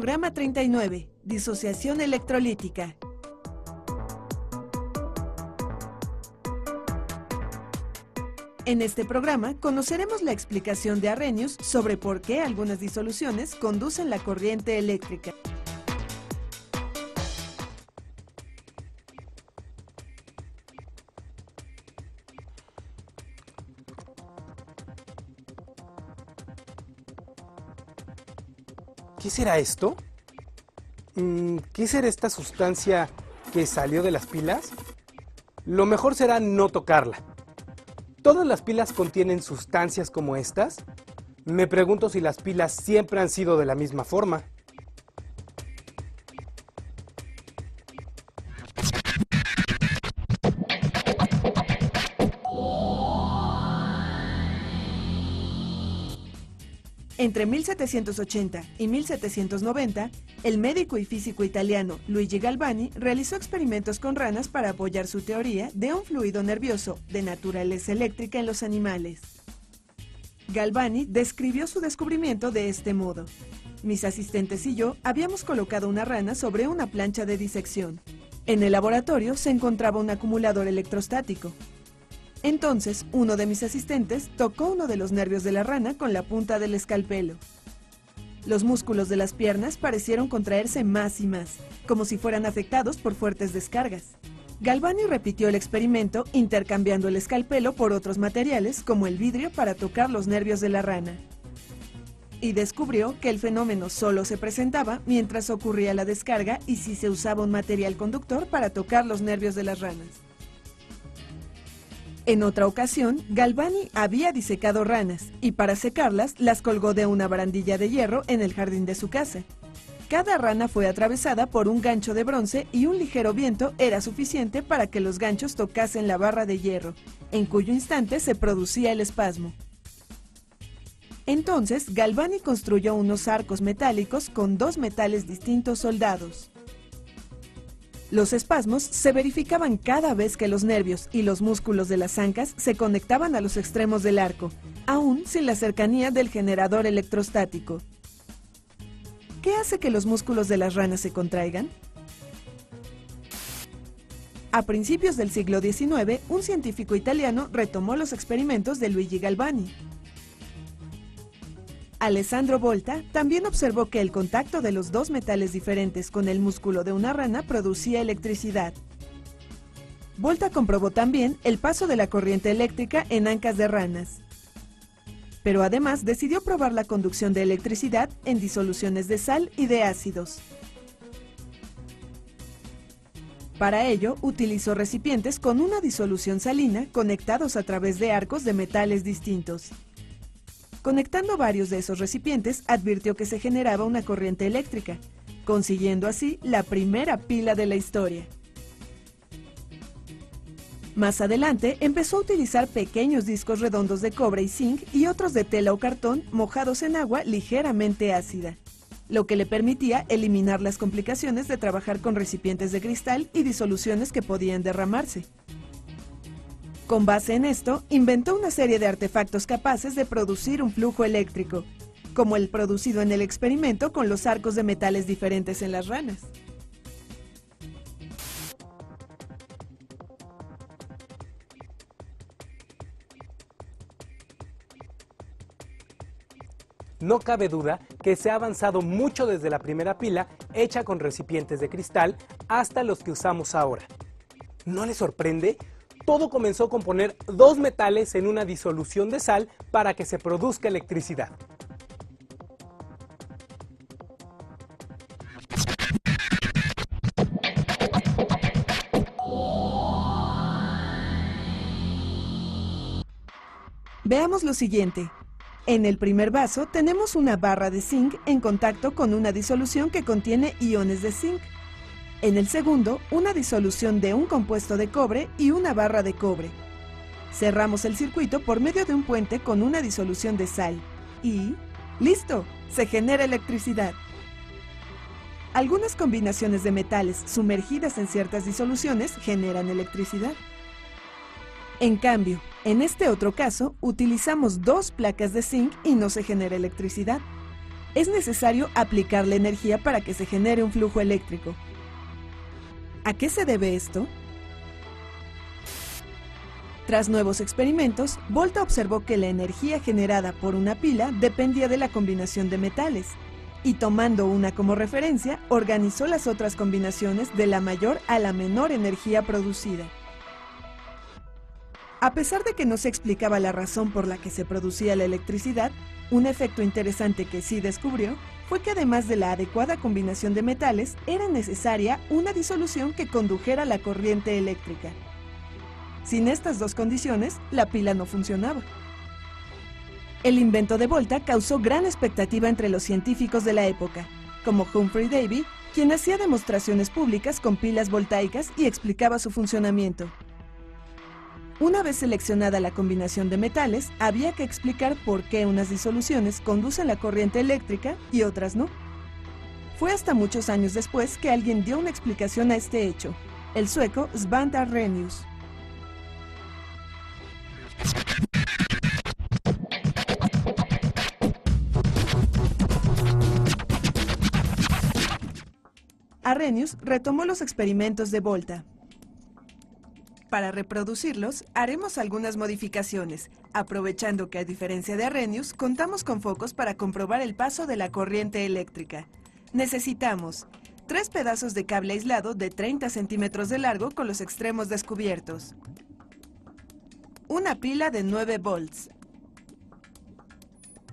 Programa 39. Disociación electrolítica. En este programa conoceremos la explicación de Arrhenius sobre por qué algunas disoluciones conducen la corriente eléctrica. ¿Qué será esto? ¿Qué será esta sustancia que salió de las pilas? Lo mejor será no tocarla. ¿Todas las pilas contienen sustancias como estas? Me pregunto si las pilas siempre han sido de la misma forma. Entre 1780 y 1790, el médico y físico italiano Luigi Galvani realizó experimentos con ranas para apoyar su teoría de un fluido nervioso de naturaleza eléctrica en los animales. Galvani describió su descubrimiento de este modo: mis asistentes y yo habíamos colocado una rana sobre una plancha de disección. En el laboratorio se encontraba un acumulador electrostático. Entonces, uno de mis asistentes tocó uno de los nervios de la rana con la punta del escalpelo. Los músculos de las piernas parecieron contraerse más y más, como si fueran afectados por fuertes descargas. Galvani repitió el experimento intercambiando el escalpelo por otros materiales, como el vidrio, para tocar los nervios de la rana. Y descubrió que el fenómeno solo se presentaba mientras ocurría la descarga y si se usaba un material conductor para tocar los nervios de las ranas. En otra ocasión, Galvani había disecado ranas y para secarlas las colgó de una barandilla de hierro en el jardín de su casa. Cada rana fue atravesada por un gancho de bronce y un ligero viento era suficiente para que los ganchos tocasen la barra de hierro, en cuyo instante se producía el espasmo. Entonces, Galvani construyó unos arcos metálicos con dos metales distintos soldados. Los espasmos se verificaban cada vez que los nervios y los músculos de las ancas se conectaban a los extremos del arco, aún sin la cercanía del generador electrostático. ¿Qué hace que los músculos de las ranas se contraigan? A principios del siglo XIX, un científico italiano retomó los experimentos de Luigi Galvani. Alessandro Volta también observó que el contacto de los dos metales diferentes con el músculo de una rana producía electricidad. Volta comprobó también el paso de la corriente eléctrica en ancas de ranas. Pero además decidió probar la conducción de electricidad en disoluciones de sal y de ácidos. Para ello, utilizó recipientes con una disolución salina conectados a través de arcos de metales distintos. Conectando varios de esos recipientes, advirtió que se generaba una corriente eléctrica, consiguiendo así la primera pila de la historia. Más adelante, empezó a utilizar pequeños discos redondos de cobre y zinc y otros de tela o cartón mojados en agua ligeramente ácida, lo que le permitía eliminar las complicaciones de trabajar con recipientes de cristal y disoluciones que podían derramarse. Con base en esto, inventó una serie de artefactos capaces de producir un flujo eléctrico, como el producido en el experimento con los arcos de metales diferentes en las ranas. No cabe duda que se ha avanzado mucho desde la primera pila, hecha con recipientes de cristal, hasta los que usamos ahora. ¿No les sorprende? Todo comenzó con poner dos metales en una disolución de sal para que se produzca electricidad. Veamos lo siguiente. En el primer vaso tenemos una barra de zinc en contacto con una disolución que contiene iones de zinc. En el segundo, una disolución de un compuesto de cobre y una barra de cobre. Cerramos el circuito por medio de un puente con una disolución de sal y ¡listo! Se genera electricidad. Algunas combinaciones de metales sumergidas en ciertas disoluciones generan electricidad. En cambio, en este otro caso, utilizamos dos placas de zinc y no se genera electricidad. es necesario aplicar la energía para que se genere un flujo eléctrico. ¿A qué se debe esto? Tras nuevos experimentos, Volta observó que la energía generada por una pila dependía de la combinación de metales, y tomando una como referencia, organizó las otras combinaciones de la mayor a la menor energía producida. A pesar de que no se explicaba la razón por la que se producía la electricidad, un efecto interesante que sí descubrió fue que además de la adecuada combinación de metales, era necesaria una disolución que condujera la corriente eléctrica. Sin estas dos condiciones, la pila no funcionaba. El invento de Volta causó gran expectativa entre los científicos de la época, como Humphrey Davy, quien hacía demostraciones públicas con pilas voltaicas y explicaba su funcionamiento. Una vez seleccionada la combinación de metales, había que explicar por qué unas disoluciones conducen la corriente eléctrica y otras no. Fue hasta muchos años después que alguien dio una explicación a este hecho, el sueco Svante Arrhenius. Arrhenius retomó los experimentos de Volta. Para reproducirlos, haremos algunas modificaciones, aprovechando que a diferencia de Arrhenius, contamos con focos para comprobar el paso de la corriente eléctrica. Necesitamos 3 pedazos de cable aislado de 30 centímetros de largo con los extremos descubiertos, una pila de 9 volts,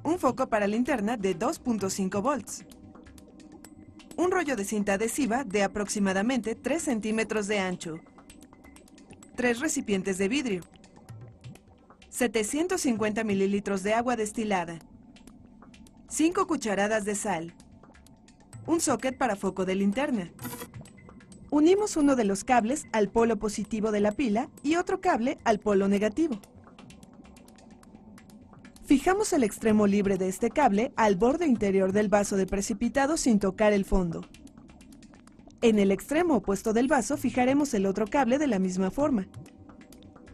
un foco para linterna de 2.5 volts, un rollo de cinta adhesiva de aproximadamente 3 centímetros de ancho, 3 recipientes de vidrio, 750 mililitros de agua destilada, 5 cucharadas de sal, un socket para foco de linterna. Unimos uno de los cables al polo positivo de la pila y otro cable al polo negativo. Fijamos el extremo libre de este cable al borde interior del vaso de precipitado sin tocar el fondo. En el extremo opuesto del vaso fijaremos el otro cable de la misma forma.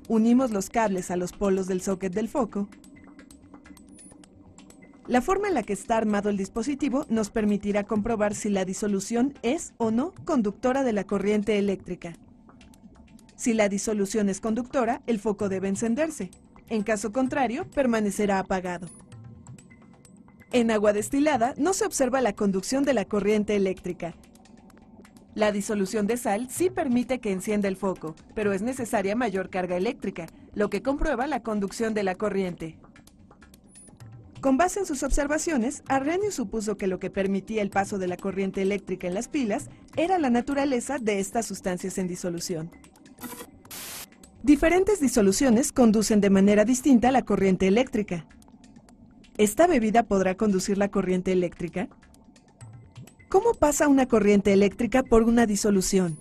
Unimos los cables a los polos del socket del foco. La forma en la que está armado el dispositivo nos permitirá comprobar si la disolución es o no conductora de la corriente eléctrica. Si la disolución es conductora, el foco debe encenderse. En caso contrario, permanecerá apagado. En agua destilada no se observa la conducción de la corriente eléctrica. La disolución de sal sí permite que encienda el foco, pero es necesaria mayor carga eléctrica, lo que comprueba la conducción de la corriente. Con base en sus observaciones, Arrhenius supuso que lo que permitía el paso de la corriente eléctrica en las pilas era la naturaleza de estas sustancias en disolución. Diferentes disoluciones conducen de manera distinta la corriente eléctrica. ¿Esta bebida podrá conducir la corriente eléctrica? ¿Cómo pasa una corriente eléctrica por una disolución?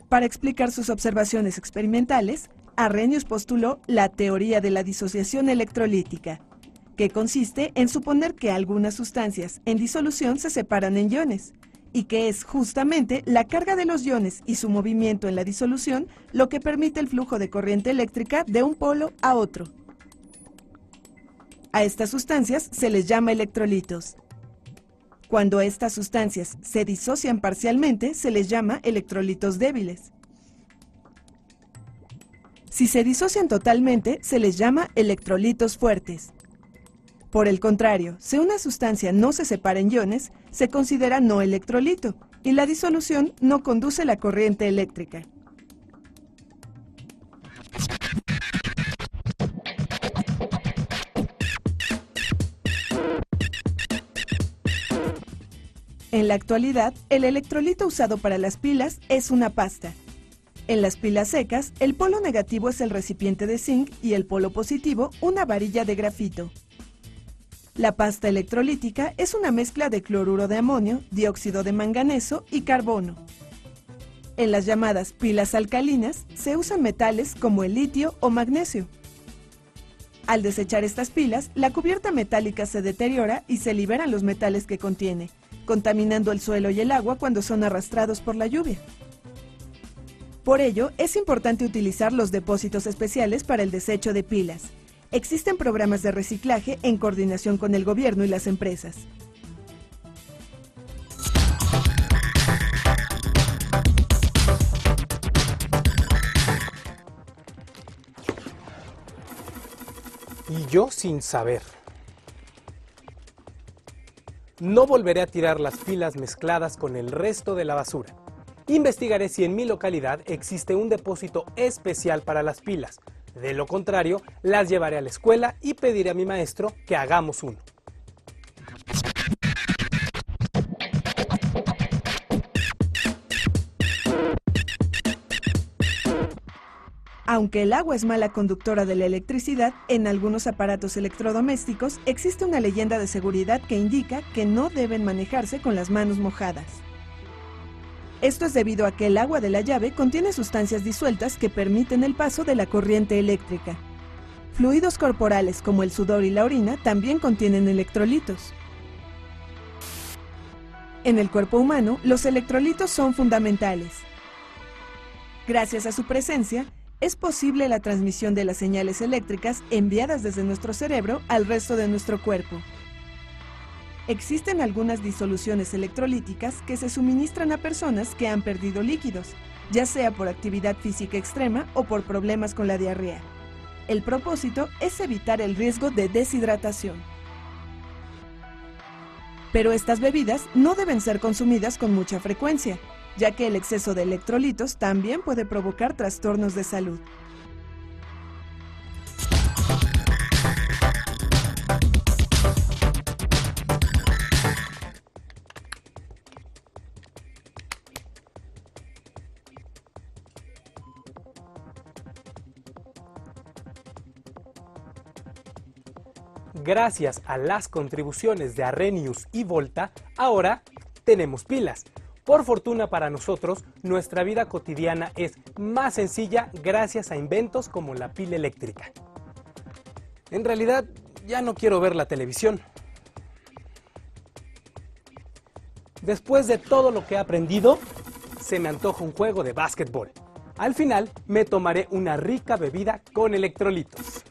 Para explicar sus observaciones experimentales, Arrhenius postuló la teoría de la disociación electrolítica, que consiste en suponer que algunas sustancias en disolución se separan en iones, y que es justamente la carga de los iones y su movimiento en la disolución lo que permite el flujo de corriente eléctrica de un polo a otro. A estas sustancias se les llama electrolitos. Cuando estas sustancias se disocian parcialmente, se les llama electrolitos débiles. Si se disocian totalmente, se les llama electrolitos fuertes. Por el contrario, si una sustancia no se separa en iones, se considera no electrolito, y la disolución no conduce la corriente eléctrica. En la actualidad, el electrolito usado para las pilas es una pasta. En las pilas secas, el polo negativo es el recipiente de zinc y el polo positivo una varilla de grafito. La pasta electrolítica es una mezcla de cloruro de amonio, dióxido de manganeso y carbono. En las llamadas pilas alcalinas se usan metales como el litio o magnesio. Al desechar estas pilas, la cubierta metálica se deteriora y se liberan los metales que contiene, contaminando el suelo y el agua cuando son arrastrados por la lluvia. Por ello, es importante utilizar los depósitos especiales para el desecho de pilas. Existen programas de reciclaje en coordinación con el gobierno y las empresas. Y yo sin saber. No volveré a tirar las pilas mezcladas con el resto de la basura. Investigaré si en mi localidad existe un depósito especial para las pilas. De lo contrario, las llevaré a la escuela y pediré a mi maestro que hagamos uno. Aunque el agua es mala conductora de la electricidad, en algunos aparatos electrodomésticos existe una leyenda de seguridad que indica que no deben manejarse con las manos mojadas. Esto es debido a que el agua de la llave contiene sustancias disueltas que permiten el paso de la corriente eléctrica. Fluidos corporales como el sudor y la orina también contienen electrolitos. En el cuerpo humano, los electrolitos son fundamentales. Gracias a su presencia, es posible la transmisión de las señales eléctricas enviadas desde nuestro cerebro al resto de nuestro cuerpo. Existen algunas disoluciones electrolíticas que se suministran a personas que han perdido líquidos, ya sea por actividad física extrema o por problemas con la diarrea. El propósito es evitar el riesgo de deshidratación. Pero estas bebidas no deben ser consumidas con mucha frecuencia, ya que el exceso de electrolitos también puede provocar trastornos de salud. Gracias a las contribuciones de Arrhenius y Volta, ahora tenemos pilas. Por fortuna para nosotros, nuestra vida cotidiana es más sencilla gracias a inventos como la pila eléctrica. En realidad, ya no quiero ver la televisión. Después de todo lo que he aprendido, se me antoja un juego de básquetbol. Al final, me tomaré una rica bebida con electrolitos.